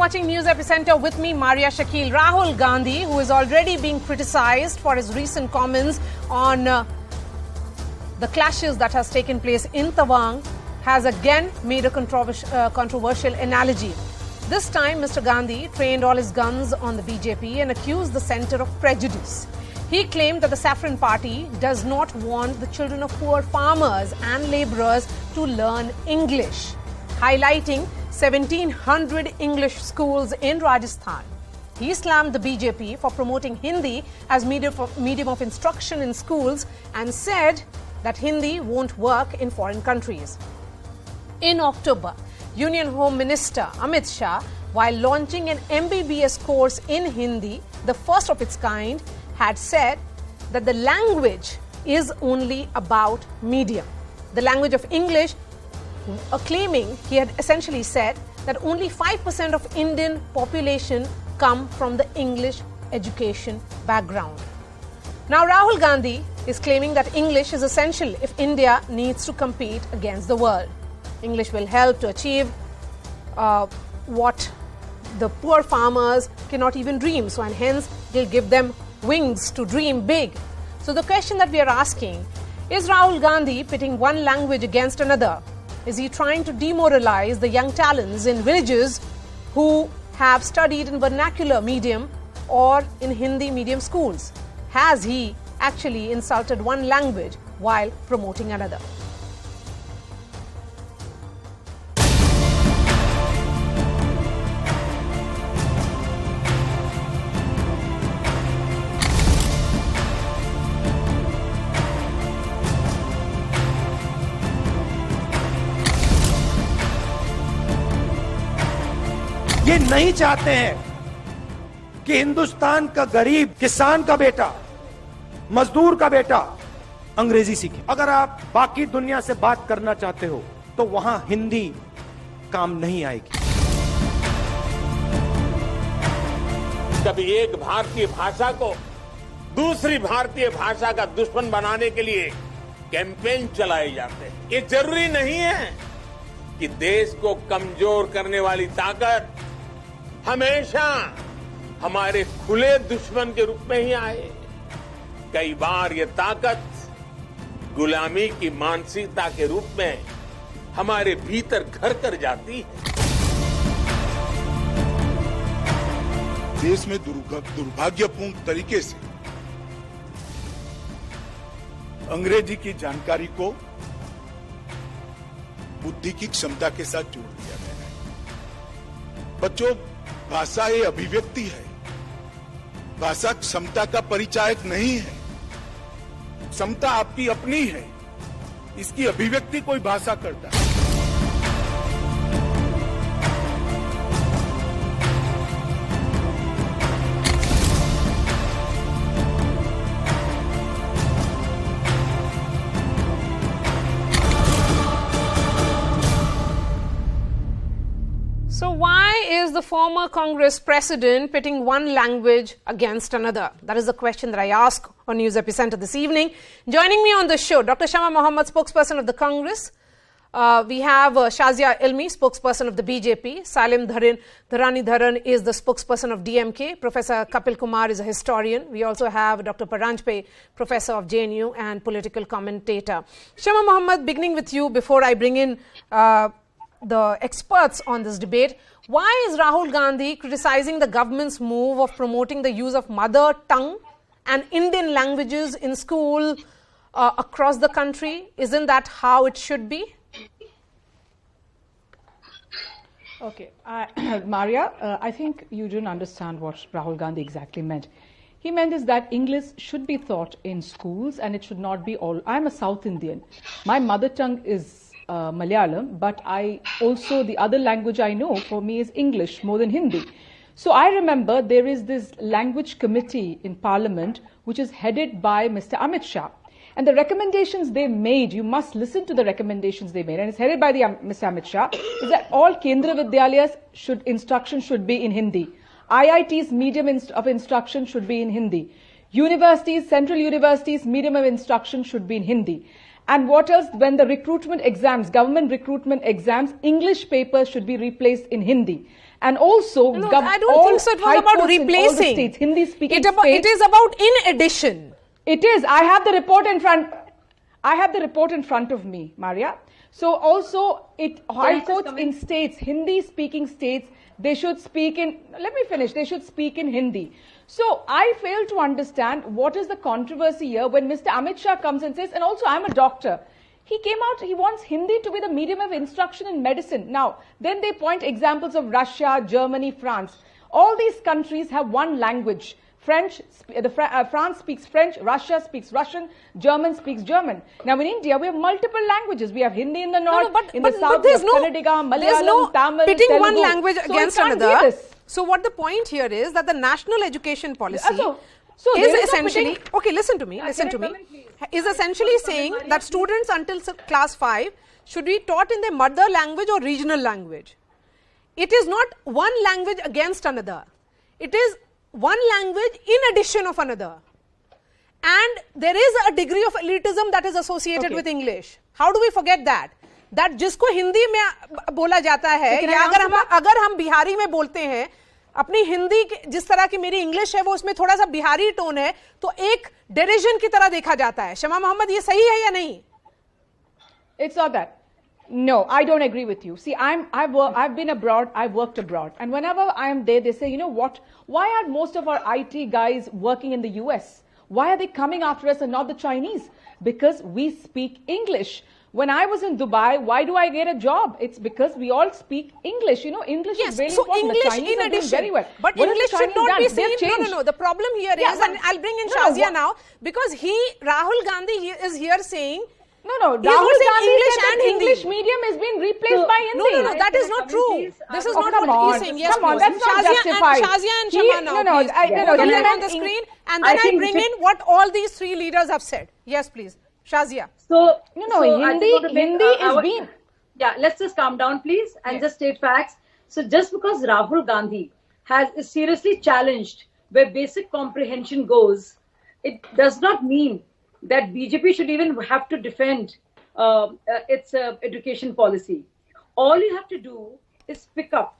watching News Epicenter with me, Maria Shakil. Rahul Gandhi, who is already being criticized for his recent comments on the clashes that has taken place in Tawang, has again made a controversial analogy. This time, Mr. Gandhi trained all his guns on the BJP and accused the centre of prejudice. He claimed that the Saffron Party does not want the children of poor farmers and labourers to learn English, highlighting 1,700 English schools in Rajasthan. He slammed the BJP for promoting Hindi as medium of instruction in schools and said that Hindi won't work in foreign countries. In October, Union Home Minister Amit Shah, while launching an MBBS course in Hindi, the first of its kind, had said that the language is only about medium. The language of English, claiming he had essentially said that only 5% of Indian population come from the English education background. Now Rahul Gandhi is claiming that English is essential if India needs to compete against the world. English will help to achieve what the poor farmers cannot even dream. So, and hence they'll give them wings to dream big. So the question that we are asking, is Rahul Gandhi pitting one language against another? Is he trying to demoralize the young talents in villages who have studied in vernacular medium or in Hindi medium schools? Has he actually insulted one language while promoting another? ये नहीं चाहते हैं कि हिंदुस्तान का गरीब किसान का बेटा, मजदूर का बेटा अंग्रेजी सीखे। अगर आप बाकी दुनिया से बात करना चाहते हो तो वहां हिंदी काम नहीं आएगी। कभी एक भारतीय भाषा को दूसरी भारतीय भाषा का दुश्मन बनाने के लिए कैंपेन चलाए जाते हैं। ये जरूरी नहीं है कि देश को कमजोर करने वाली ताकत हमेशा हमारे खुले दुश्मन के रूप में ही आए। कई बार ये ताकत गुलामी की मानसिकता के रूप में हमारे भीतर घर कर जाती है। देश में दुर्भाग्यपूर्ण तरीके से अंग्रेजी की जानकारी को बुद्धि की क्षमता के साथ जोड़ दिया गया है। बच्चों, भाषा ये अभिव्यक्ति है, भाषा क्षमता का परिचायक नहीं है। क्षमता आपकी अपनी है, इसकी अभिव्यक्ति कोई भाषा करता है। So why is the former Congress president pitting one language against another? That is the question that I ask on News Epicenter this evening. Joining me on the show, Dr. Shama Mohammed, spokesperson of the Congress. We have Shazia Ilmi, spokesperson of the BJP. Salim Dharani Dharan is the spokesperson of DMK. Professor Kapil Kumar is a historian. We also have Dr. Paranjpe, professor of JNU and political commentator. Shama Mohammed, beginning with you before I bring in the experts on this debate. Why is Rahul Gandhi criticizing the government's move of promoting the use of mother tongue and Indian languages in school across the country? Isn't that how it should be? Okay, Maria, I think you didn't understand what Rahul Gandhi exactly meant. He meant is that English should be taught in schools and it should not be all. I'm a South Indian. My mother tongue is Malayalam, but the other language I know for me is English more than Hindi. So I remember there is this language committee in Parliament which is headed by Mr. Amit Shah. And the recommendations they made, you must listen to the recommendations they made, and it's headed by Mr. Amit Shah, is that all Kendra Vidyalayas instruction should be in Hindi. IIT's medium of instruction should be in Hindi. Universities, central universities, medium of instruction should be in Hindi. And what else? When the recruitment exams, government recruitment exams, English papers should be replaced in Hindi. and also No, I don't think so. It was about replacing. Hindi-speaking It is about in addition. It is. I have the report in front. I have the report in front of me, Maria. So also, High Courts in states, Hindi-speaking states, they should speak in. Let me finish. They should speak in Hindi. So I fail to understand what is the controversy here when Mr. Amit Shah comes and says, and also I'm a doctor. He came out, he wants Hindi to be the medium of instruction in medicine. Now, then they point examples of Russia, Germany, France. All these countries have one language. France speaks French, Russia speaks Russian, German speaks German. Now in India, we have multiple languages. We have Hindi in the north, in the south, we have Kannadiga, Malayalam, Tamil, pitting Telugu. one language So against it can't be another. this. So what the point here is that the national education policy So is there is no essentially, pitting. okay, listen to me, is essentially saying that students until class 5 should be taught in their mother language or regional language. It is not one language against another. It is one language in addition of another. And there is a degree of elitism that is associated with English. How do we forget that? That जिसको हिंदी में बोला जाता है या अगर हम बिहारी में बोलते हैं अपनी हिंदी जिस तरह की मेरी इंग्लिश है वो उसमें थोड़ा सा बिहारी टोन है तो एक डेरिजन की तरह देखा जाता है शमा मोहम्मद ये सही है या नहीं It's not that. No, I don't agree with you. See, I've been abroad, I've worked abroad. And whenever I am there, they say, you know what? Why are most of our IT guys working in the US? Why are they coming after us and not the Chinese? Because we speak English. When I was in Dubai, why do I get a job? It's because we all speak English. You know, English is very important. English the Chinese in are doing addition. very well. But what English should not be seen. No. The problem here is, and I'll bring in Shazia now, because Rahul Gandhi is here saying, No, Rahul Gandhi English said and that Hindi. English medium is being replaced by Hindi. No, that is not true. This is not what he's saying. Yes, come on, please. that's not justified. Shazia and Shama now, please. Put them on the screen, and then I bring in what all these three leaders have said. Yes, please. Shazia. Hindi is being... Yeah, let's just calm down, please, and just state facts. So just because Rahul Gandhi is seriously challenged where basic comprehension goes, it does not mean that BJP should even have to defend its education policy. All you have to do is pick up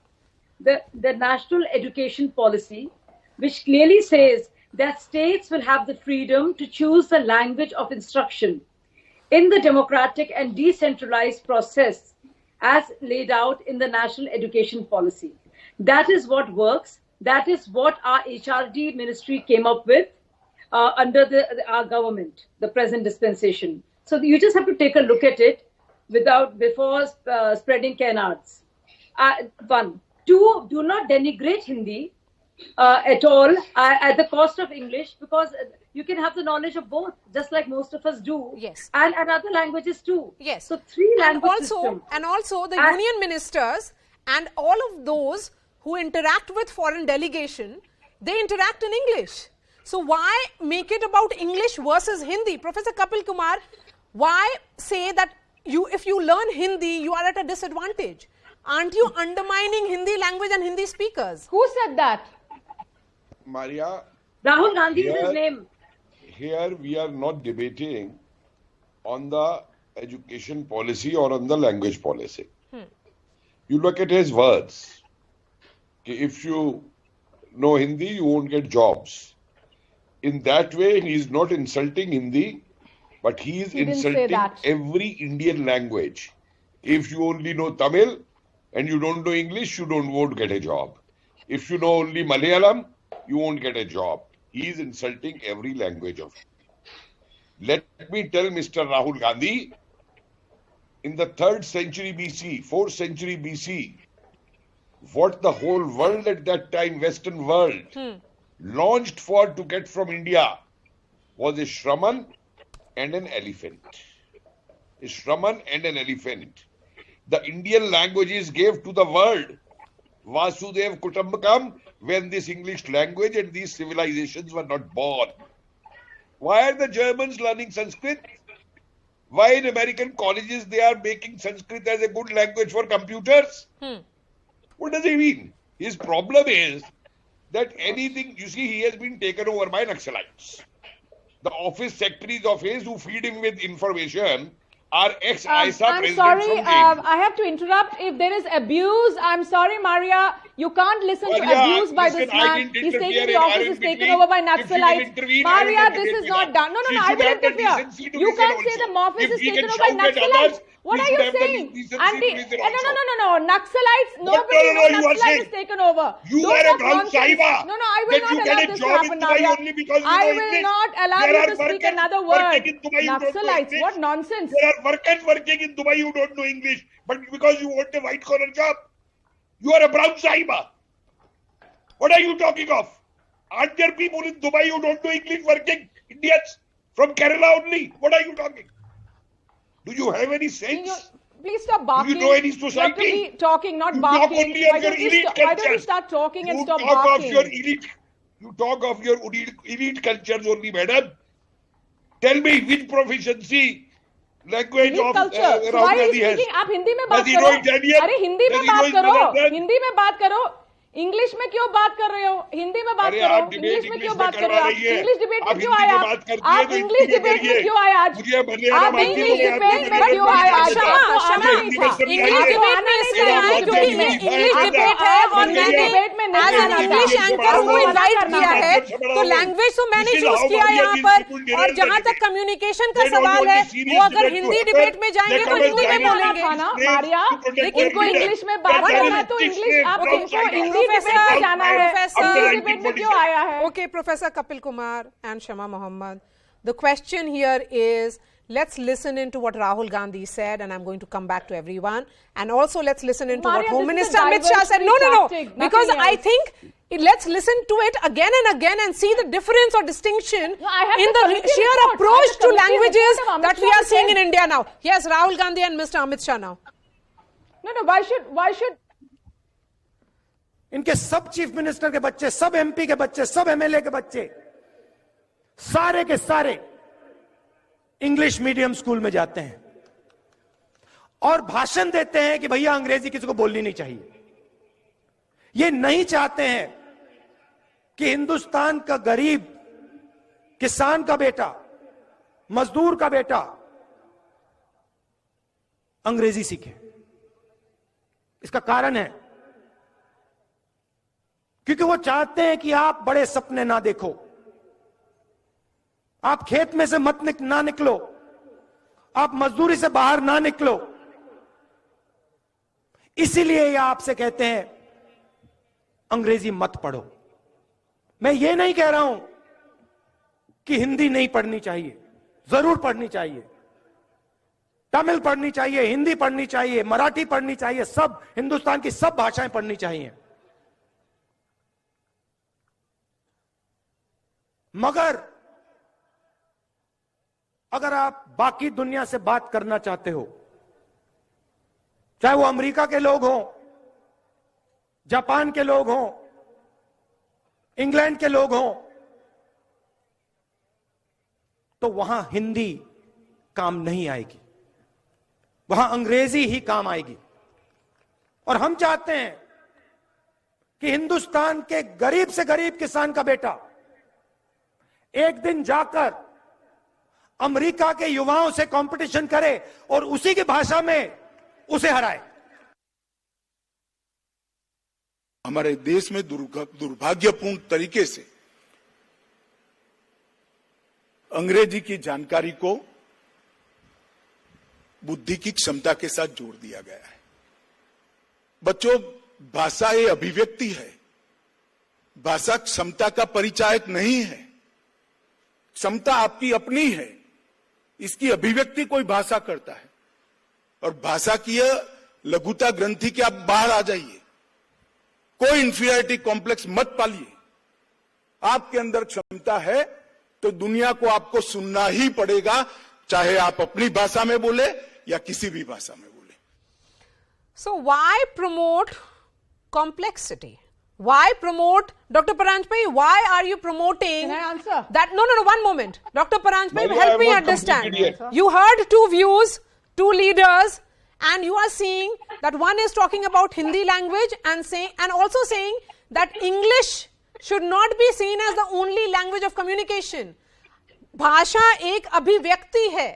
the national education policy, which clearly says that states will have the freedom to choose the language of instruction in the democratic and decentralized process as laid out in the national education policy. That is what works. That is what our HRD ministry came up with under our government, the present dispensation. So you just have to take a look at it before spreading canards. One. Two, do not denigrate Hindi at all at the cost of English, because you can have the knowledge of both, just like most of us do. Yes. And other languages too. Yes. So three language systems. And also the union ministers and all of those who interact with foreign delegation, they interact in English. So why make it about English versus Hindi? Professor Kapil Kumar, why say that if you learn Hindi, you are at a disadvantage? Aren't you undermining Hindi language and Hindi speakers? Who said that? Maria, Rahul Gandhi is his name. Here we are not debating on the education policy or on the language policy. You look at his words. If you know Hindi, you won't get jobs. In that way, he is not insulting Hindi, but he is insulting every Indian language. If you only know Tamil and you don't know English, you won't get a job. If you know only Malayalam, you won't get a job. He is insulting every language of it. Let me tell Mr. Rahul Gandhi, in the 3rd century BC, 4th century BC, what the whole world at that time, Western world, launched for to get from India was a Shraman and an elephant. A Shraman and an elephant. The Indian languages gave to the world Vasudev Kutumbakam when this English language and these civilizations were not born. Why are the Germans learning Sanskrit? Why in American colleges they are making Sanskrit as a good language for computers? What does he mean? His problem is that anything, you see, he has been taken over by Naxalites. The office secretaries of his who feed him with information are ex-ISA presidents from I'm sorry, I have to interrupt. If there is abuse, I'm sorry, Maria. You can't listen to Maria, abuse by listen, this I man. didn't He's interfere taking the and I office, will is taken intervene. over by If she will Naxalites. intervene, I will Maria, not this intervene is with not her. done. No, She I should will have the interfere. decency to You listen can't say also. the office If is we taken can over by shout at Naxalites. others, What we are should you have the saying? decency to listen also. No. Naxalites, nobody you are Naxalite saying? is taken over. You Don't are a talk brown nonsense. Saiba. No, I will That not you allow get a this to job in happen, Dubai Maria. only because you I know will English. not allow There you are to speak workers another working word. in Dubai, you don't know Naxalites, English. what nonsense. There are workers working in Dubai, you don't know English. But because you want a white collar job, you are a brown Saiba. What are you talking of? Aren't there people in Dubai who don't know English working? Indians from Kerala only. What are you talking? Do you have any sense? Please stop barking. Do you know any You have to society? be talking, not You barking. talk only Why of your don't you elite why don't you cultures. start talking and You stop talk barking? of your elite. You talk of your elite cultures only, madam. Tell me which proficiency language Elite of culture. So Rahul why are you Gandhi has. speaking? आप हिंदी में बात Does he know करो. Italian? अरे हिंदी में Does he know बात his करो. mother tongue? Hindi में बात करो. इंग्लिश में क्यों बात कर रहे हो? हिंदी में बात अरे करो. आप डिबेट इंग्लिश में क्यों इंग्लिश बात में कर रहे करवा हो? रही है। इंग्लिश डिबेट में आप क्यों हिंदी आए में आप? बात करती है आप तो इंग्लिश हिंदी में डिबेट में करिए। क्यों आए आज? मुझे मलयालम आप आती इंग्लिश है, डिबेट आपको में मलयालम क्यों आए आती है। आज? आपको आना मुझे नहीं हिंदी था. में समझाइए। इंग्लिश डिबेट में इसलिए आए क्योंकि मैं इंग्लिश डिबेट है और मैंने डिबेट में नहीं एज एन आना था. इंग्लिश एंकर को इनवाइट किया है, तो लैंग्वेज तो मैंने चूज किया यहाँ पर. और जहां तक कम्युनिकेशन का सवाल है, वो अगर हिंदी डिबेट में जाएंगे तो हिंदी में बोलेंगे. था ना मारिया. इनको इंग्लिश में बात करना है तो इंग्लिश आप इनको हिंदी डिबेट में जाना है. हिंदी डिबेट में क्यों आया है? Okay, Professor Kapil Kumar and Shama Mohammed. The question here is, let's listen into what Rahul Gandhi said, and I'm going to come back to everyone. And also, let's listen into Maria, what Home this is Minister a Amit Shah said. No, tactic, because nothing I else. think let's listen to it again and again and see the difference or distinction No, I have in the the committee sheer report. I approach have the to committee languages report of Amit that we Shah are seeing said. in India now. Yes, Rahul Gandhi and Mr. Amit Shah now. No, why should इनके सब chief minister के बच्चे, सब MP के बच्चे, सब MLA के बच्चे, सारे के सारे इंग्लिश मीडियम स्कूल में जाते हैं और भाषण देते हैं कि भैया अंग्रेजी किसी को बोलनी नहीं चाहिए. ये नहीं चाहते हैं कि हिंदुस्तान का गरीब किसान का बेटा, मजदूर का बेटा अंग्रेजी सीखे. इसका कारण है क्योंकि वो चाहते हैं कि आप बड़े सपने ना देखो, आप खेत में से ना निकलो, आप मजदूरी से बाहर ना निकलो. इसीलिए ये आपसे कहते हैं अंग्रेजी मत पढ़ो. मैं ये नहीं कह रहा हूं कि हिंदी नहीं पढ़नी चाहिए, जरूर पढ़नी चाहिए. तमिल पढ़नी चाहिए, हिंदी पढ़नी चाहिए, मराठी पढ़नी चाहिए, सब हिंदुस्तान की सब भाषाएं पढ़नी चाहिए. मगर अगर आप बाकी दुनिया से बात करना चाहते हो, चाहे वो अमेरिका के लोग हों, जापान के लोग हों, इंग्लैंड के लोग हों, तो वहां हिंदी काम नहीं आएगी, वहां अंग्रेजी ही काम आएगी. और हम चाहते हैं कि हिंदुस्तान के गरीब से गरीब किसान का बेटा एक दिन जाकर अमेरिका के युवाओं से कंपटीशन करे और उसी की भाषा में उसे हराए. हमारे देश में दुर्भाग्यपूर्ण तरीके से अंग्रेजी की जानकारी को बुद्धि की क्षमता के साथ जोड़ दिया गया है. बच्चों, भाषा ये अभिव्यक्ति है, भाषा क्षमता का परिचायक नहीं है. क्षमता आपकी अपनी है, इसकी अभिव्यक्ति कोई भाषा करता है. और भाषा की यह लघुता ग्रंथि के आप बाहर आ जाइए, कोई इंफीरियरिटी कॉम्प्लेक्स मत पालिए. आपके अंदर क्षमता है तो दुनिया को आपको सुनना ही पड़ेगा, चाहे आप अपनी भाषा में बोले या किसी भी भाषा में बोले. So why promote complexity? Why promote, Dr. Paranjpai, why are you promoting? Can I answer? That? No, one moment. Dr. Paranjpai, Maria, help I me have not understand. completed yet. You heard two views, two leaders, and you are seeing that one is talking about Hindi language and also saying that English should not be seen as the only language of communication. भाषा एक अभिव्यक्ति है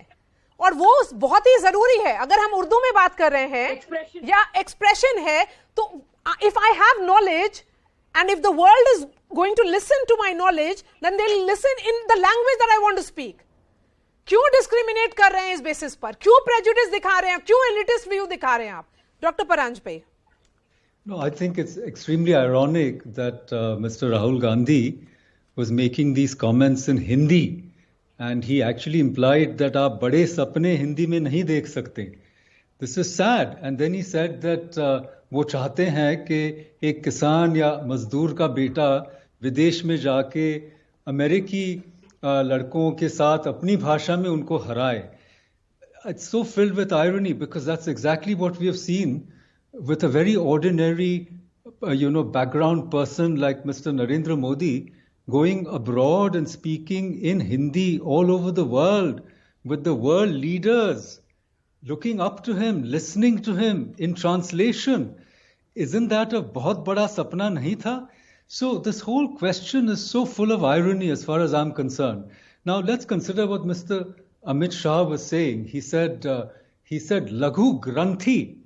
और वो बहुत ही जरूरी है. अगर हम उर्दू में बात कर रहे हैं या एक्सप्रेशन है, तो If I have knowledge and if the world is going to listen to my knowledge, then they'll listen in the language that I want to speak. क्यों discriminate कर रहे हैं इस basis पर? क्यों prejudice दिखा रहे हैं? क्यों elitist view दिखा रहे हैं आप? Dr. Paranjpe. No, I think it's extremely ironic that Mr. Rahul Gandhi was making these comments in Hindi, and he actually implied that आप बड़े सपने हिंदी में नहीं देख सकते. This is sad. And then he said that वो चाहते हैं कि एक किसान या मजदूर का बेटा विदेश में जाके अमेरिकी लड़कों के साथ अपनी भाषा में उनको हराए. It's so filled with irony because that's exactly what we have seen with a very ordinary, background person like Mr. Narendra Modi going abroad and speaking in Hindi all over the world with the world leaders, looking up to him, listening to him in translation. Isn't that a बहुत बड़ा सपना नहीं था? So this whole question is so full of irony as far as I'm concerned. Now let's consider what Mr. Amit Shah was saying. He said Laghu Granthi.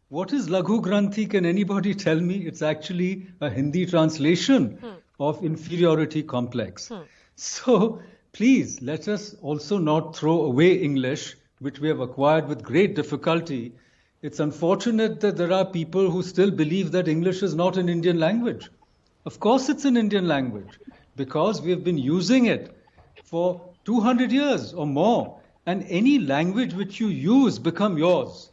What is Laghu Granthi? Can anybody tell me? It's actually a Hindi translation of inferiority complex. So please let us also not throw away English, which we have acquired with great difficulty. It's unfortunate that there are people who still believe that English is not an Indian language. Of course it's an Indian language because we have been using it for 200 years or more, and any language which you use becomes yours.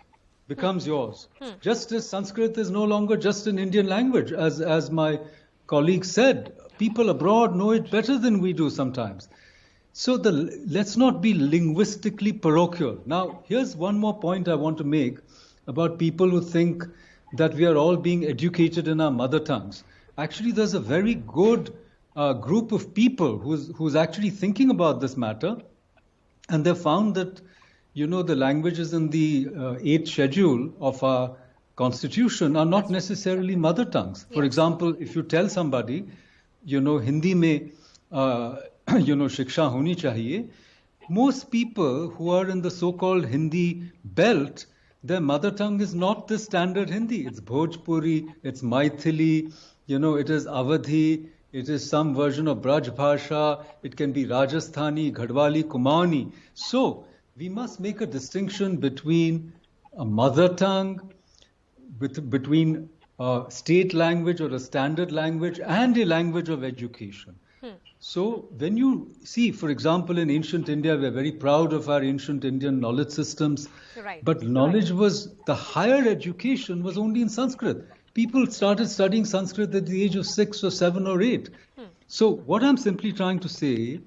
Just as Sanskrit is no longer just an Indian language, as my colleague said, people abroad know it better than we do sometimes. So let's not be linguistically parochial. Now, here's one more point I want to make about people who think that we are all being educated in our mother tongues. Actually, there's a very good group of people who's actually thinking about this matter, and they found that, the languages in the 8th schedule of our constitution are not necessarily mother tongues. For example, if you tell somebody, Hindi mein, shiksha honi chahiye, most people who are in the so-called Hindi belt, their mother tongue is not the standard Hindi. It's Bhojpuri, it's Maithili, it is Awadhi, it is some version of Braj Bhasha, it can be Rajasthani, Gadwali, Kumaoni. So, we must make a distinction between a mother tongue, between a state language or a standard language and a language of education. So when you see, for example, in ancient India, we're very proud of our ancient Indian knowledge systems. Right. But knowledge the higher education was only in Sanskrit. People started studying Sanskrit at the age of 6 or 7 or 8. So what I'm simply trying to say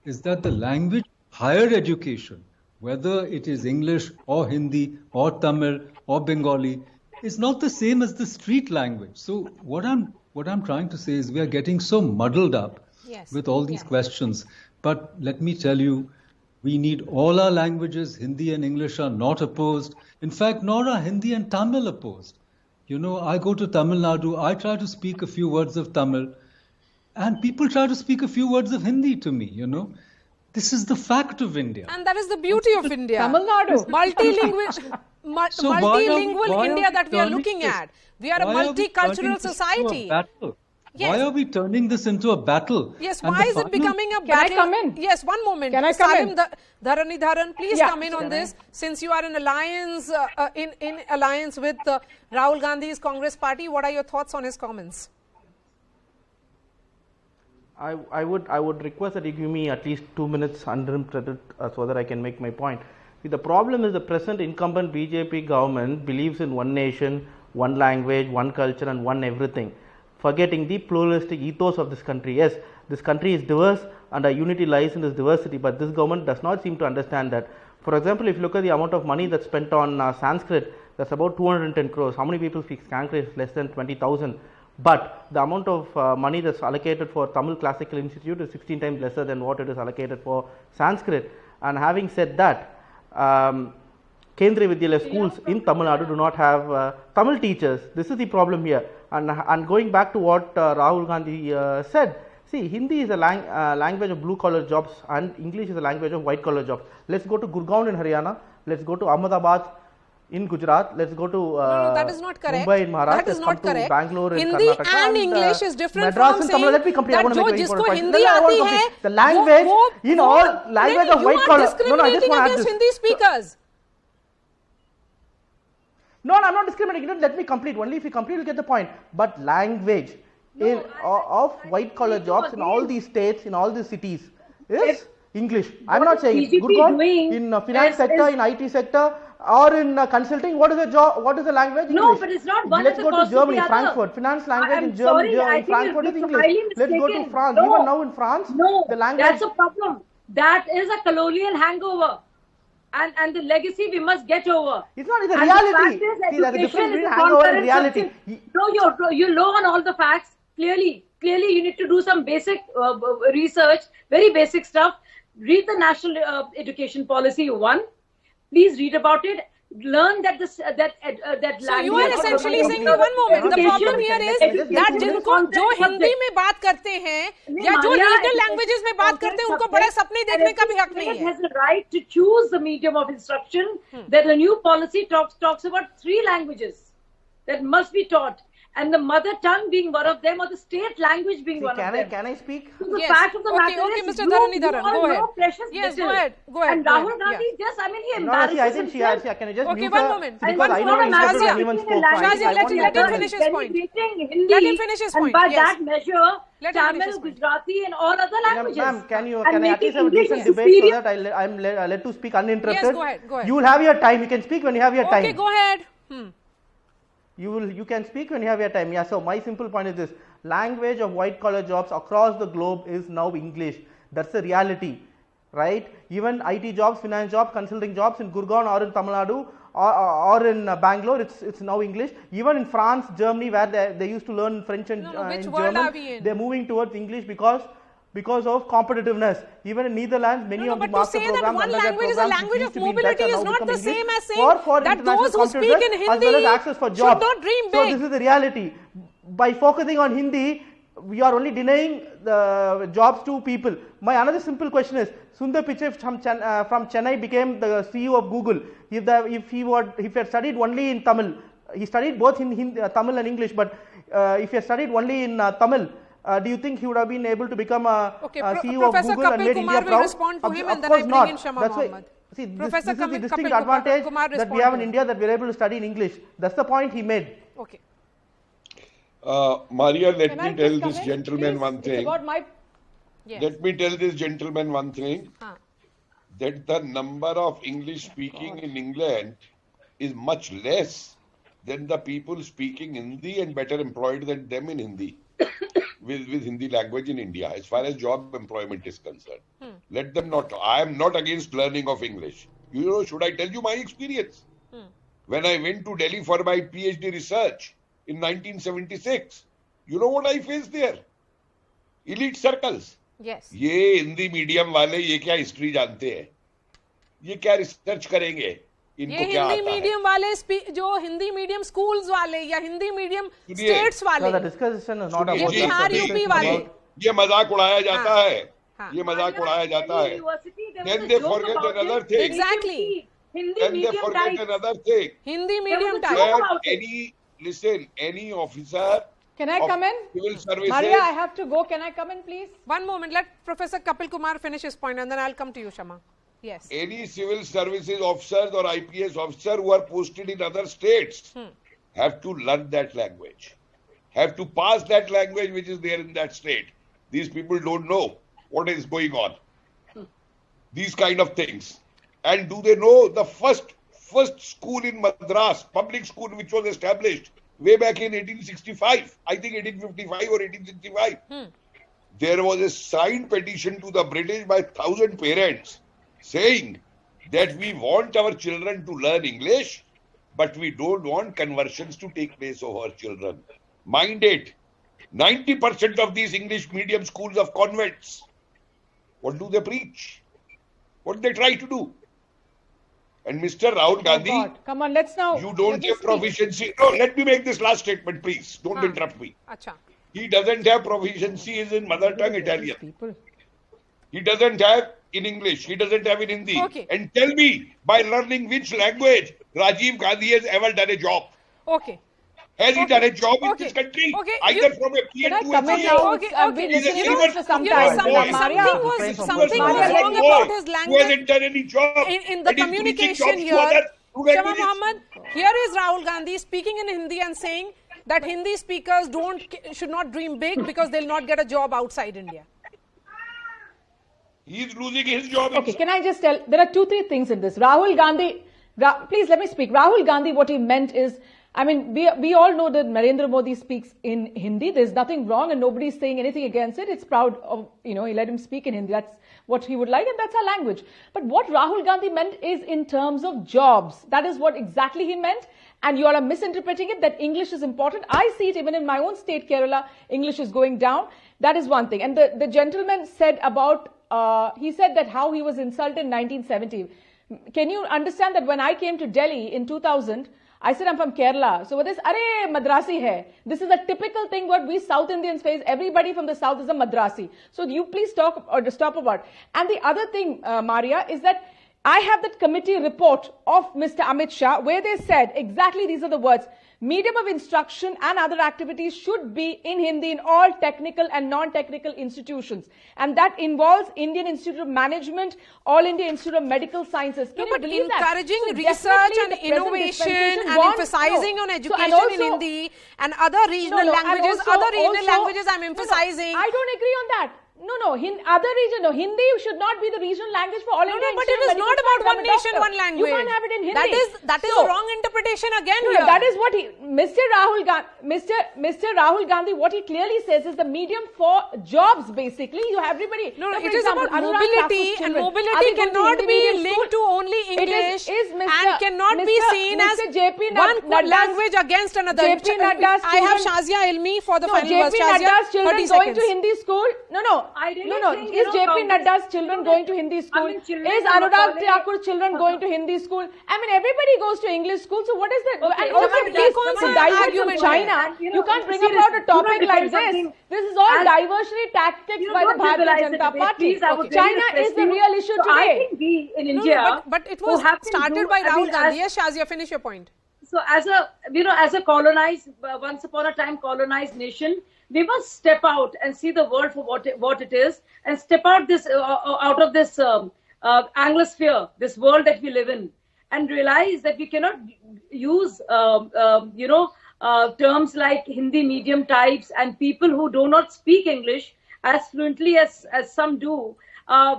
is that the language, higher education, whether it is English or Hindi or Tamil or Bengali, is not the same as the street language. So what I'm trying to say is we are getting so muddled up with all these questions. But let me tell you, we need all our languages. Hindi and English are not opposed. In fact, nor are Hindi and Tamil opposed. I go to Tamil Nadu, I try to speak a few words of Tamil, and people try to speak a few words of Hindi to me, This is the fact of India. And that is the beauty of India. Tamil Nadu. Multilingual India that we are looking at. We are a multicultural society. Yes. Why are we turning this into a battle? Yes, why is it becoming a battle? Can I come in? Yes, one moment. Can I come Salim in? Dharanidharan, please come in on this. Since you are in alliance with Rahul Gandhi's Congress party, what are your thoughts on his comments? I would request that you give me at least 2 minutes uninterrupted so that I can make my point. See, the problem is the present incumbent BJP government believes in one nation, one language, one culture and one everything, forgetting the pluralistic ethos of this country. Yes, this country is diverse and our unity lies in this diversity, but this government does not seem to understand that. For example, if you look at the amount of money that's spent on Sanskrit, that's about 210 crores. How many people speak Sanskrit? Less than 20,000. But the amount of money that's allocated for Tamil Classical Institute is 16 times lesser than what it is allocated for Sanskrit. And having said that, Kendriya Vidyalaya schools in Tamil Nadu do not have Tamil teachers. This is the problem here. And going back to what Rahul Gandhi said, see, Hindi is a language of blue collar jobs and English is a language of white collar jobs. Let's go to Gurgaon in Haryana, let's go to Ahmedabad, in Gujarat. Let's go to No, that is not correct. Mumbai in Maharashtra. That is not correct. Bangalore in Hindi Karnataka, and English is different Madras from and saying Tamil. Let me complete. I that want to make जो very जिसको important Hindi point. I want आती to है, complete. The language in all language of white collar. You are discriminating against Hindi speakers. No, I'm not discriminating. Let me complete. Only if you complete, you'll get the point. But language of white collar jobs in all these states, in all these cities, is English. I'm not saying it. Gurgaon, in finance sector, in IT sector, or in consulting, what is the job? What is the language? No, English. but it's not one Let's at go the to cost Germany, of the other. Frankfurt. Finance language in Sorry, Germany, I think Frankfurt is you're English. highly Let's go to mistaken. France. No. Even now in France, No, the language. that's a problem. That is a colonial hangover. And the legacy we must get over. It's not, it's a And reality. the fact is, See, there's a education difference is between a hangover and concurrent reality. subject. No, you're low on all the facts. Clearly, you need to do some basic research, very basic stuff. Read the National Education Policy 1. Please read about it. Learn that that So you are essentially saying, one moment, the problem here is that जिनको जो हिंदी में बात करते हैं या जो regional languages में बात करते हैं उनको बड़े सपने देखने का भी हक नहीं है. Has the right to choose the medium of instruction. That the new policy talks about 3 languages that must be taught, and the mother tongue being one of them, or the state language being one of them. Can I speak? So the Yes. fact of the matter Okay, is, Mr. you Dharanidharan, all go ahead. know precious Yes, little. go ahead. And go Rahul ahead. Gandhi Yeah. just, he No, see, I embarrasses think himself. can you just Okay, mute one her? moment. Because I know Shazia, English is anyone spoke. Shazia, let him finish his point. Let him finish his point. And by Yes. that measure, Let him finish Tamil, his point. Gujarati, and all other languages. Ma'am, can And I at making least have a English decent a debate so superior- that I'm let to speak uninterrupted? Yes, go ahead. You will have your time. You can speak when you have your time. Okay, go ahead. You can speak when you have your time. Yeah, so my simple point is this: language of white collar jobs across the globe is now English. That's the reality, right? Even IT jobs, finance jobs, consulting jobs in Gurgaon or in Tamil Nadu or in Bangalore, it's now English. Even in France, Germany, where they used to learn French and which in world German, are we in? they're moving towards English because of competitiveness. Even in Netherlands, many of the But to master say that programs, one undergrad language is a programs, language which of used to be in Dutch mobility are is now not the become same English as saying for that international those who speak in competitiveness as well as Hindi access for should jobs. not dream So big. this is the reality. By focusing on Hindi, we are only denying the jobs to people. My another simple question is: Sundar Pichai from Chennai became the CEO of Google. If he had studied only in Tamil, he studied both in Hindi, Tamil and English. But if he had studied only in Tamil, do you think he would have been able to become a CEO of Professor Google Kapil and made Kumar India will proud? respond to him, Of and then I course bring not. in Shama That's why. Mohammed. See, this Professor is the Kapil distinct Kumar advantage respond that we to have in him. India, that we are able to study in English. That's the point he made. Okay. Maria, let Can I me tell just come this in, gentleman please? one It's thing. about my Yes. Let me tell this gentleman one thing. Huh. That the number of English speaking in England is much less than the people speaking Hindi and better employed than them in Hindi with Hindi language in India as far as job employment is concerned. Let them not. I am not against learning of English. You know, should I tell you my experience? When I went to Delhi for my PhD research in 1976, you know what I faced there? Elite circles. Yes. ये Hindi medium वाले ये क्या history जानते हैं, ये क्या research करेंगे, इनको क्या आता है? हिंदी मीडियम वाले जो हिंदी मीडियम स्कूल्स वाले या हिंदी मीडियम सुनिए, स्टेट्स वाले, The discussion is not सुनिए, about ये बिहार that. यूपी वाले, ये मजाक उड़ाया जाता हाँ, है, हाँ. ये मजाक उड़ाया जाता है. University, there Then was a they joke forget about another it. thing. Exactly. Hindi Then they medium forget types. another thing. Hindi There medium was a type. joke That about it. any officer Can I of come in? civil services, Maria, I have to go. Can I come in, please? One moment, let Professor Kapil Kumar finish his point and then I'll come to you, Shama. Yes. any civil services officers or IPS officer who are posted in other states have to learn that language, have to pass that language which is there in that state. These people don't know what is going on. These kind of things. And do they know the first school in Madras, public school, which was established way back in 1865, I think 1855 or 1865. There was a signed petition to the British by 1,000 parents saying that we want our children to learn English, but we don't want conversions to take place of our children. Mind it, 90% of these English medium schools of convents, what do they preach? What do they try to do? And Mr. Rahul Gandhi, God. Come on, let's now. you don't let me have speak. proficiency. No, let me make this last statement, please. Don't interrupt me. अच्छा. He doesn't have proficiency in mother tongue Italian. People. He doesn't have in English. He doesn't have in Hindi. Okay. And tell me, by learning which language, Rajiv Gandhi has ever done a job. Okay. Has he done a job in this country? Either from a PM to a CM? I've been listening to this for some time. Something was wrong about his language. Who hasn't done any job. In the communication here, Shama Mohammed, here is Rahul Gandhi speaking in Hindi and saying that Hindi speakers should not dream big because they'll not get a job outside India. He's losing his job. Okay, can I just tell, there are 2-3 things in this. Rahul Gandhi, please let me speak. Rahul Gandhi, what he meant is, I mean, we all know that Narendra Modi speaks in Hindi. There's nothing wrong and nobody's saying anything against it. It's proud of, he let him speak in Hindi. That's what he would like and that's our language. But what Rahul Gandhi meant is in terms of jobs. That is what exactly he meant. And you all are misinterpreting it, that English is important. I see it even in my own state, Kerala, English is going down. That is one thing. And the gentleman said about, he said that how he was insulted in 1970. Can you understand that when I came to Delhi in 2000, I said I'm from Kerala. So with this, Arey Madrasi hai. This is a typical thing what we South Indians face. Everybody from the South is a Madrasi. So you please talk or stop about. And the other thing, Maria, is that I have that committee report of Mr. Amit Shah where they said exactly these are the words. Medium of instruction and other activities should be in Hindi in all technical and non-technical institutions. And that involves Indian Institute of Management, All India Institute of Medical Sciences. No, but encouraging research and innovation and emphasizing on education in Hindi and other regional languages, I'm emphasizing. I don't agree on that. Other region, Hindi should not be the regional language for all India. But it is not about one nation, one language. You can't have it in Hindi. That is a wrong interpretation again here. That is what Mr. Rahul Gandhi, what he clearly says is the medium for jobs basically. You have everybody. It is about mobility and mobility cannot be linked to only English and cannot be seen as one language against another. I have Shazia Ilmi for the final verse. JP Nadda's children going to Hindi school? Is JP Nadda's children going to Hindi school? Is Anurag Thakur's children going to Hindi school? I mean, everybody goes to English school. So what is that? And also, please divert from China. You can't bring about a topic like this. This is all diversionary tactics by the Bharatiya Janata Party. China is the real issue today. I think we in India, but it was started by Rahul Gandhi. Yes, Shazia, finish your point. So as a colonized, once upon a time colonized nation, we must step out and see the world for what it is, and step out out of this Anglosphere, this world that we live in, and realize that we cannot use terms like Hindi medium types and people who do not speak English as fluently as some do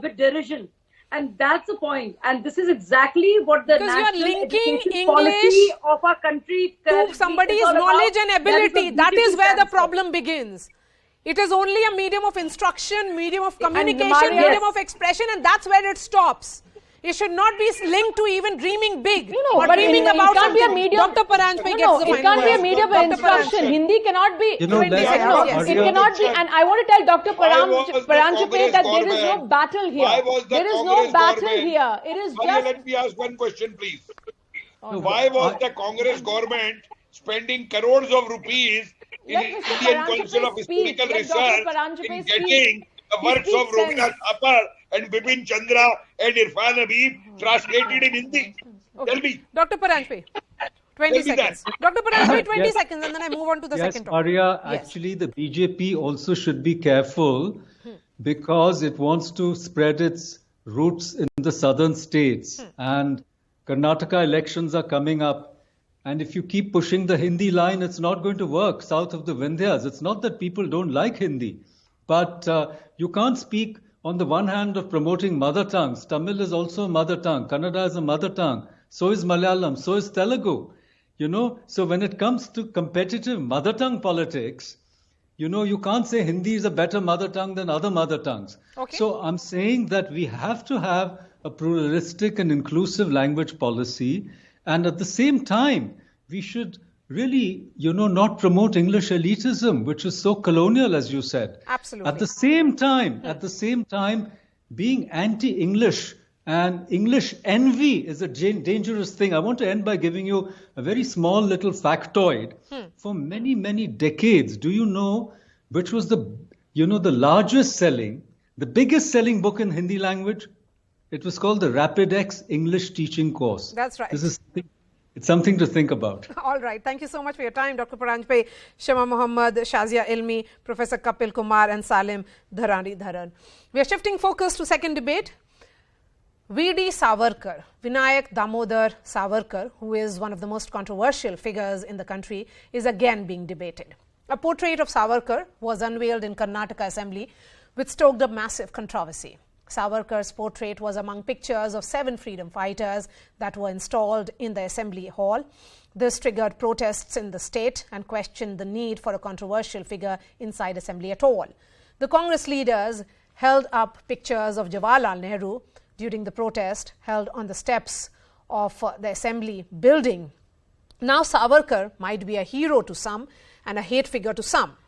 with derision. And that's the point. And this is exactly what the national education policy of our country to somebody's knowledge and ability. That is where the problem begins. It is only a medium of instruction, medium of communication, medium of expression, and that's where it stops. It should not be linked to even dreaming big or dreaming about something. Dr. Paranjpe gets the final word. It can't be a medium of instruction. Hindi cannot be. It cannot be. And I want to tell Dr. Paranjpe that there is no battle here. There is no battle here. It is just. Let me ask one question, please. Why was the Congress government spending crores of rupees in Indian Council of Historical Research in getting the works of Ravindra Thapar and Bipin Chandra and Irfan Habib translated in Hindi? Tell me. Dr. Paranjpe, 20 seconds. Dr. Paranjpe, 20 seconds, and then I move on to the second topic. Arya, actually the BJP also should be careful because it wants to spread its roots in the southern states. And Karnataka elections are coming up. And if you keep pushing the Hindi line, it's not going to work south of the Vindhyas. It's not that people don't like Hindi. But you can't speak on the one hand of promoting mother tongues. Tamil is also a mother tongue. Kannada is a mother tongue. So is Malayalam. So is Telugu. So when it comes to competitive mother tongue politics, you can't say Hindi is a better mother tongue than other mother tongues. Okay. So I'm saying that we have to have a pluralistic and inclusive language policy. And at the same time, we should really, not promote English elitism, which is so colonial, as you said. Absolutely. At the same time, being anti-English and English envy is a dangerous thing. I want to end by giving you a very small little factoid. For many, many decades, do you know which was the largest selling, the biggest selling book in Hindi language? It was called the Rapid X English Teaching Course. That's right. it's something to think about. All right. Thank you so much for your time, Dr. Paranjpe, Shama Muhammad, Shazia Ilmi, Professor Kapil Kumar and Salim Dharani Dharan. We are shifting focus to second debate. V.D. Savarkar, Vinayak Damodar Savarkar, who is one of the most controversial figures in the country, is again being debated. A portrait of Savarkar was unveiled in Karnataka Assembly, which stoked up massive controversy. Savarkar's portrait was among pictures of 7 freedom fighters that were installed in the Assembly Hall. This triggered protests in the state and questioned the need for a controversial figure inside Assembly at all. The Congress leaders held up pictures of Jawaharlal Nehru during the protest held on the steps of the Assembly building. Now Savarkar might be a hero to some and a hate figure to some.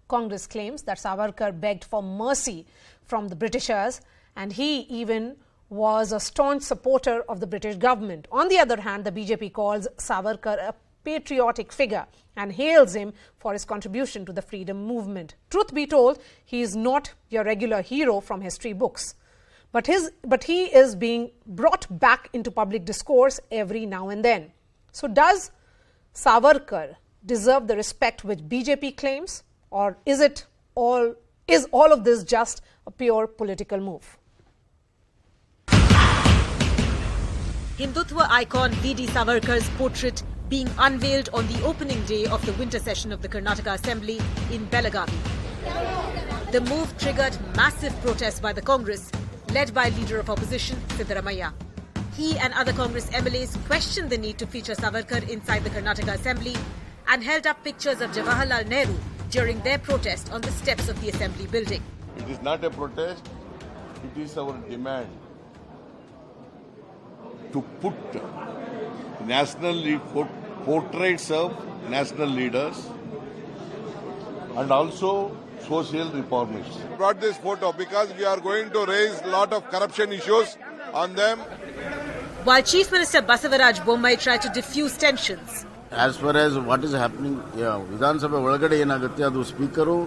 Congress claims that Savarkar begged for mercy from the Britishers, and he even was a staunch supporter of the British government. On the other hand, the BJP calls Savarkar a patriotic figure and hails him for his contribution to the freedom movement. Truth be told, he is not your regular hero from history books. But he is being brought back into public discourse every now and then. So does Savarkar deserve the respect which BJP claims, or is all of this just a pure political move? Hindutva icon V.D. Savarkar's portrait being unveiled on the opening day of the winter session of the Karnataka Assembly in Belagavi. The move triggered massive protests by the Congress, led by Leader of Opposition Siddaramaiah. He and other Congress MLAs questioned the need to feature Savarkar inside the Karnataka Assembly and held up pictures of Jawaharlal Nehru during their protest on the steps of the Assembly building. It is not a protest, it is our demand to put portraits of national leaders and also social reformists. Brought this photo because we are going to raise a lot of corruption issues on them. While Chief Minister Basavaraj Bommai tried to diffuse tensions. As far as what is happening, Vidhan Sabha ಒಳಗಡೆ ಏನಾಗುತ್ತೆ ಅದು speaker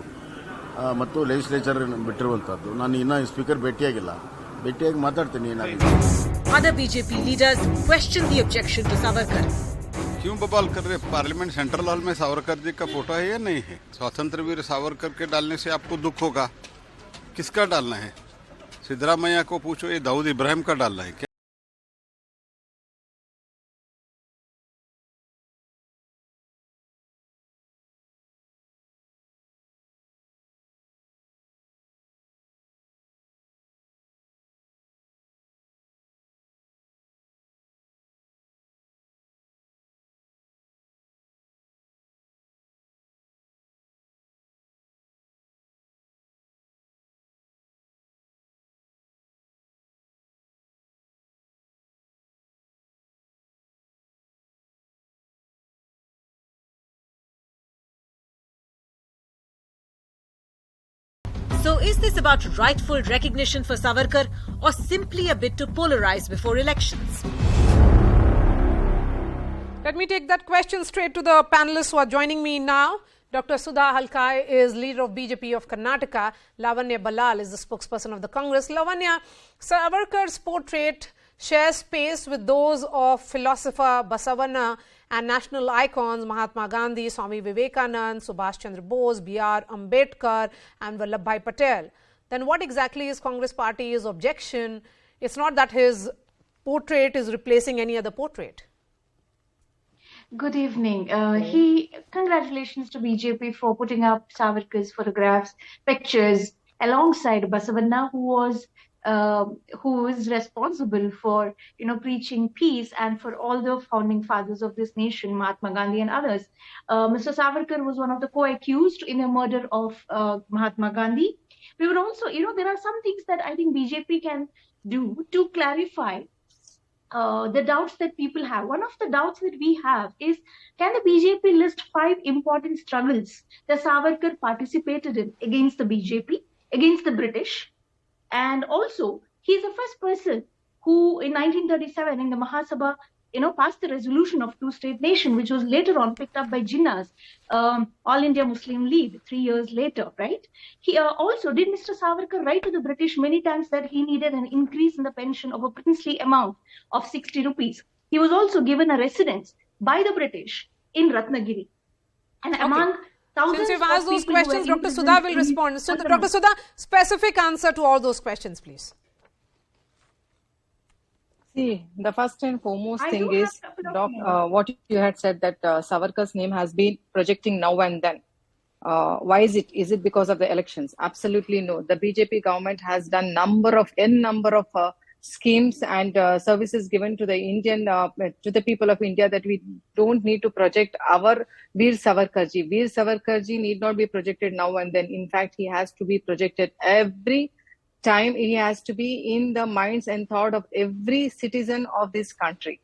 ಮತ್ತು legislature ಬಿಟ್ಟಿರುವಂತದ್ದು. ನಾನು ಇನ್ನ speaker ಭೇಟಿಯಾಗಿ ಮಾತಾಡ್ತೀನಿ ಏನಾಗಿದೆ. Other BJP leaders questioned the objection to Savarkar. क्यों बवाल कर रहे? पार्लियामेंट सेंट्रल हॉल में सावरकर जी का फोटो है या नहीं है? स्वतंत्र वीर सावरकर के डालने से आपको दुख होगा, किसका डालना है? सिद्धरामैया को पूछो, ये दाऊद इब्राहिम का डालना है क्या? So is this about rightful recognition for Savarkar or simply a bit to polarize before elections? Let me take that question straight to the panelists who are joining me now. Dr. Sudha Halkai is leader of BJP of Karnataka. Lavanya Balal is the spokesperson of the Congress. Lavanya, Savarkar's portrait shares space with those of philosopher Basavanna and national icons Mahatma Gandhi, Swami Vivekanand, Subhash Chandra Bose, B.R. Ambedkar and Vallabhbhai Patel. Then what exactly is Congress Party's objection? It's not that his portrait is replacing any other portrait. Good evening. Congratulations to BJP for putting up Savarkar's photographs, pictures alongside Basavanna, who is responsible for preaching peace and for all the founding fathers of this nation, Mahatma Gandhi and others. Mr. Savarkar was one of the co-accused in the murder of Mahatma Gandhi. We would also, there are some things that I think BJP can do to clarify the doubts that people have. One of the doubts that we have is, can the BJP list 5 important struggles that Savarkar participated in against the BJP, against the British? And also, he's the first person who in 1937 in the Mahasabha, passed the resolution of two-state nation, which was later on picked up by Jinnah's All India Muslim League 3 years later, right? He also, did Mr. Savarkar write to the British many times that he needed an increase in the pension of a princely amount of 60 rupees. He was also given a residence by the British in Ratnagiri. And among thousands Since you've asked of those people who questions, were Dr. imprisoned Sudha will in respond. So, Calcutta. Dr. Sudha, specific answer to all those questions, please. See, the first and foremost I thing do have is a couple of minutes. what you had said that Savarkar's name has been projecting now and then. Why is it? Is it because of the elections? Absolutely no. The BJP government has done number of schemes and services given to the to the people of India that we don't need to project our Veer Savarkarji. Veer Savarkarji need not be projected now and then. In fact, he has to be projected every time. He has to be in the minds and thought of every citizen of this country.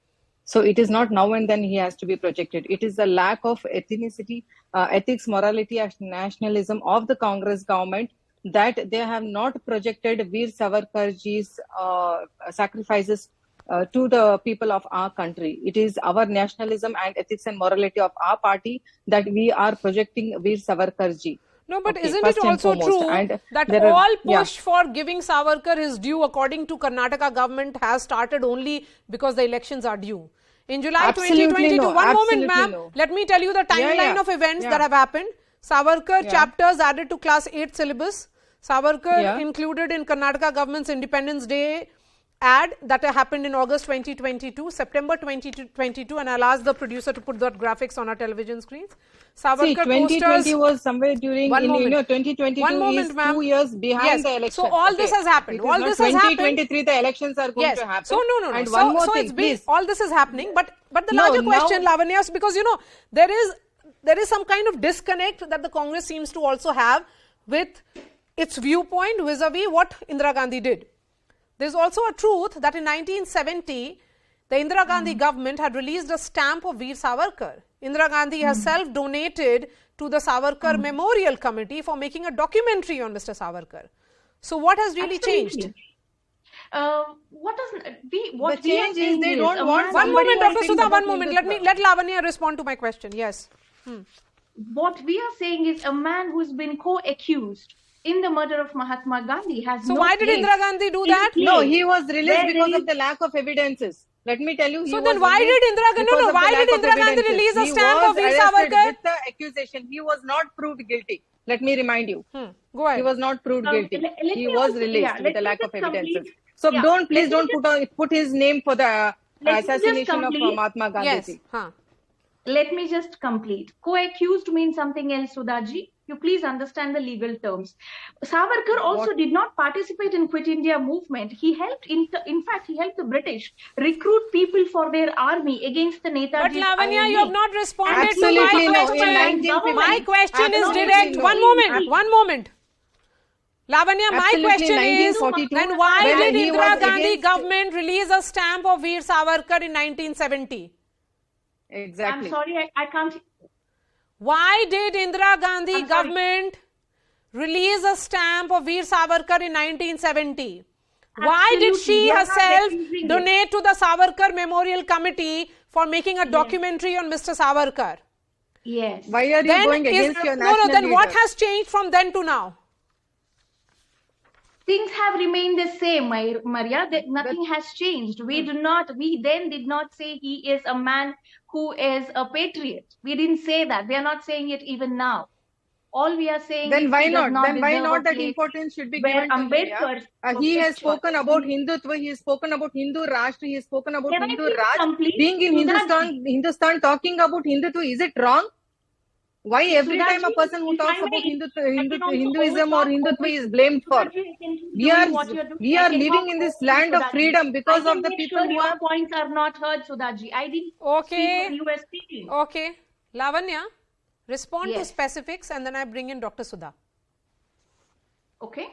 So it is not now and then he has to be projected. It is the lack of ethnicity, ethics, morality, and nationalism of the Congress government that they have not projected Veer Savarkarji's sacrifices to the people of our country. It is our nationalism and ethics and morality of our party that we are projecting Veer Savarkarji. No, but Okay, isn't first it and also foremost. true And that there are- all yeah. push for giving Savarkar his due according to Karnataka government has started only because the elections are due? In July Absolutely 2022, no, one moment absolutely ma'am, no. let me tell you the timeline yeah, of events yeah. that have happened. Savarkar Yeah. chapters added to class 8 syllabus. Savarkar Yeah. included in Karnataka government's Independence Day ad that happened in August 2022, September 2022, and I'll ask the producer to put that graphics on our television screens. See, Savarkar 2020 posters. was somewhere during, One moment. 2022 One moment, is ma'am. 2 years behind Yes. the election. So all this has happened. It is All not this has happened. 2023, the elections are going Yes. to happen. So no. And So, one more so thing, it's been, please. all this is happening, but the No, larger now- question, Lavanya, because there is some kind of disconnect that the Congress seems to also have with its viewpoint vis-a-vis what Indira Gandhi did. There's also a truth that in 1970, the Indira Gandhi government had released a stamp of Veer Savarkar. Indira Gandhi herself donated to the Savarkar Memorial Committee for making a documentary on Mr. Savarkar. So what has really Absolutely. changed? What we are change is saying they is don't a want man- One somebody moment, who Dr. thinks Sudha, about one moment. Hindutva. Let Lavanya respond to my question. Yes. What we are saying is a man who's been co-accused in the murder of Mahatma Gandhi has So no why did place Indira Gandhi do in that? place No, he was released where because there of the lack of evidences. Let me tell you, he So was then why released did Indira Gandhi, because of the why lack did of Indira Gandhi evidences. release a He stamp was of Veer arrested Savarkar? with the accusation. He was not proved guilty. Let me remind you. Go ahead. He was not proved guilty. let He me was also- released yeah, with let the me lack of just complete- evidences. So yeah, please let me don't put his name for the Let me just assassination of complete. Mahatma Gandhi. Yes. ji. Let me just complete. Co-accused means something else, Sudhaji. You please understand the legal terms. Savarkar also did not participate in Quit India movement. He helped, in fact, he helped the British recruit people for their army against the Netaji's But Lavanya, INA. you have not responded Absolutely to my no. question. In 1950, My question is absolutely direct. no. One moment. Lavanya, my Absolutely, question is, 1942, then why when did he Indira was Gandhi against- government release a stamp of Veer Savarkar in 1970? Exactly. I'm sorry, I can't. Why did Indira Gandhi I'm sorry. government release a stamp of Veer Savarkar in 1970? Why did Absolutely, she we are not herself refusing it. donate to the Savarkar Memorial Committee for making a documentary on Mr. Savarkar? Yes. Why are you Then going against your national then what leader? has changed from then to now? Things have remained the same, Maria. Nothing has changed. We then did not say he is a man who is a patriot. We didn't say that. We are not saying it even now. All we are saying Then is why he does not? not Then why deserve a not that place importance should be where given to Ambedkar India? He has spoken about Hindutva. He has spoken about Hindu Rashtra. He has spoken about Can I Hindu please Raj. complete? Being in Sudhaji. Hindustan, talking about Hindutva, is it wrong? Why every time a Sudhaji, person who if talks I about may, I can also Hinduism or overtalk Hindutva over- is blamed for? Sudhaji, I can keep We doing what you're doing. we I are can living talk in this over you, land of Sudhaji. freedom because I of can the make people sure who your are. points are not heard, Sudhaji. I didn't Okay. speak when you were speaking. Okay. Lavanya, respond to Yes. specifics and then I bring in Dr. Sudha. Okay.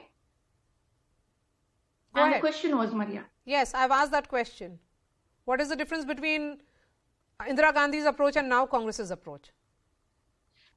Go And the ahead. question was, Maria. Yes, I've asked that question. What is the difference between Indira Gandhi's approach and now Congress's approach?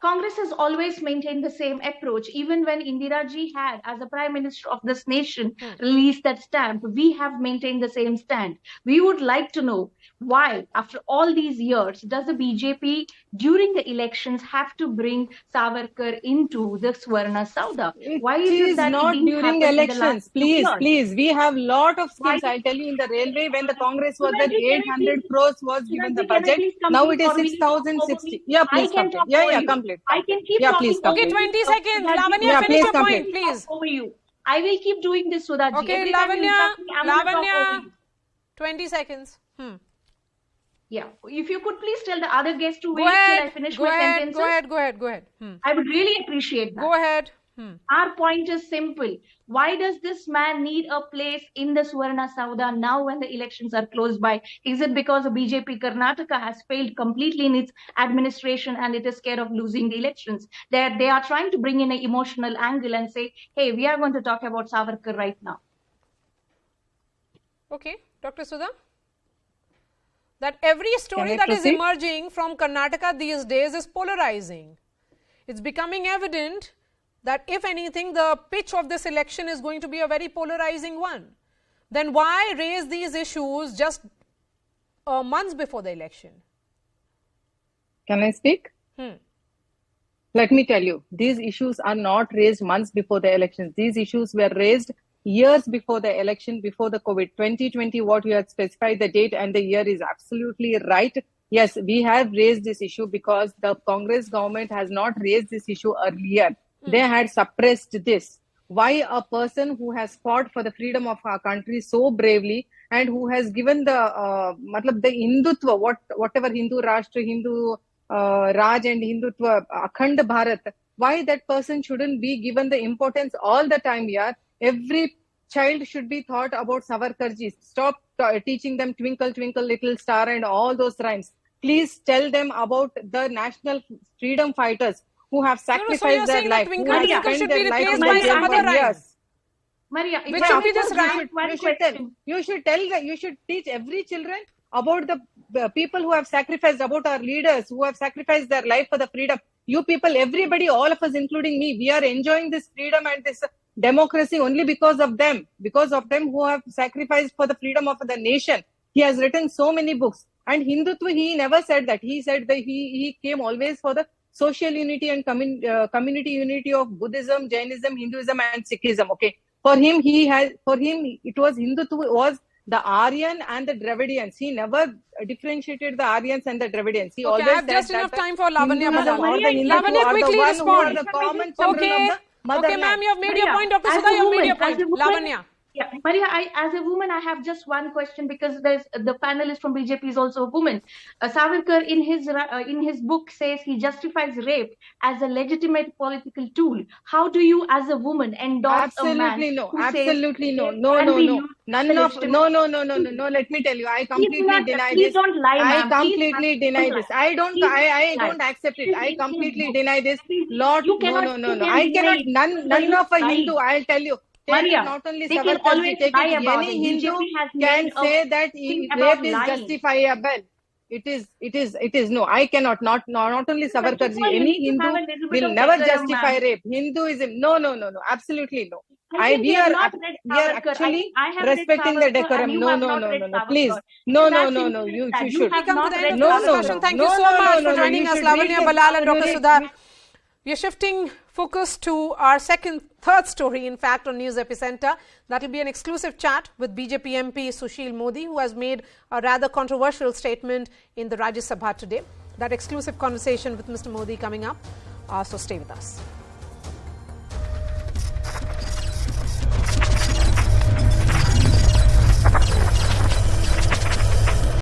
Congress has always maintained the same approach. Even when Indira ji had, as a Prime Minister of this nation, released that stamp, we have maintained the same stand. We would like to know why, after all these years, does the BJP during the elections have to bring Savarkar into the Swarna Sauda? Why is it that not it didn't during happen elections? in the last Please. We have lot of schemes. Why? I'll tell you, in the railway, when the Congress was Sudhaji, there, can I 800 crores was given the Sudhaji, can I budget. please Now complete it is or will you talk over 6,060. me? Yeah, I please can complete. talk Yeah, over yeah, you. complete. I can keep Yeah, talking please over complete. Okay, 20 seconds. Sudhaji, Lavanya, Yeah, finish please your complete. point, please. over you. I will keep doing this, Sudhaji. Okay, Every time you interrupt me, I'm going to talk over Lavanya, you. 20 seconds. Yeah, if you could please tell the other guests to Go wait till I ahead. finish Go my ahead. sentences. Go ahead. I would really appreciate that. Go ahead. Our point is simple. Why does this man need a place in the Swarna Sauda now when the elections are close by? Is it because the BJP Karnataka has failed completely in its administration and it is scared of losing the elections? They are trying to bring in an emotional angle and say, hey, we are going to talk about Savarkar right now. Okay, Dr. Sudha? That every story that is emerging from Karnataka these days is polarizing. It's becoming evident that if anything, the pitch of this election is going to be a very polarizing one. Then why raise these issues just months before the election? Can I speak? Let me tell you, these issues are not raised months before the elections. These issues were raised years before the election, before the COVID. 2020, what you had specified the date and the year is absolutely right. Yes, we have raised this issue because the Congress government has not raised this issue earlier. They had suppressed this. Why a person who has fought for the freedom of our country so bravely and who has given the Hindutva, whatever Hindu Rashtra, Hindu Raj and Hindutva, Akhand Bharat, why that person shouldn't be given the importance all the time here? Every child should be taught about Savarkarji. Stop teaching them Twinkle, Twinkle, Little Star and all those rhymes. Please tell them about the national freedom fighters who have sacrificed their life, who have spent their life in the years. Maria, which should be this rhyme? You should teach every children about the people who have sacrificed, about our leaders who have sacrificed their life for the freedom. You people, everybody, all of us, including me, we are enjoying this freedom and this democracy only because of them who have sacrificed for the freedom of the nation. He has written so many books. And Hindutva, he never said that. He said that he came always for the social unity and community unity of Buddhism, Jainism, Hinduism and Sikhism. Okay. For him, it was Hindutva was the Aryan and the Dravidians. He never differentiated the Aryans and the Dravidians. He always I have said just that enough time for Lavanya. Lavanya, quickly respond. Okay, ma'am, you have made your point. Dr. Sudha, you have made your point. Lavanya. Yeah, Maria, as a woman, I have just one question because there's the panelist from BJP is also a woman. Savarkar in his book says he justifies rape as a legitimate political tool. How do you, as a woman, endorse a man no. who Absolutely says no. No. Let me tell you, I completely deny this. Please don't lie, I ma'am. completely deny this. I don't accept it. I completely deny this. Lord, no. I cannot. None of a Hindu. I'll tell you. Maria, not only they can Savarkar, always lie about any it. Hindu BJP can say that rape is justifiable. It is no. I cannot. Not only Savarkar, any Hindu will never justify rape. Hinduism, no. Absolutely no. We are actually respecting the decorum. No. Please, no. You should. We come to the end of the discussion. Thank you so much for joining us, Lavanya Balal and Dr. Sudha. We are shifting focus to our third story, in fact, on News Epicenter. That will be an exclusive chat with BJP MP Sushil Modi, who has made a rather controversial statement in the Rajya Sabha today. That exclusive conversation with Mr. Modi coming up. So stay with us.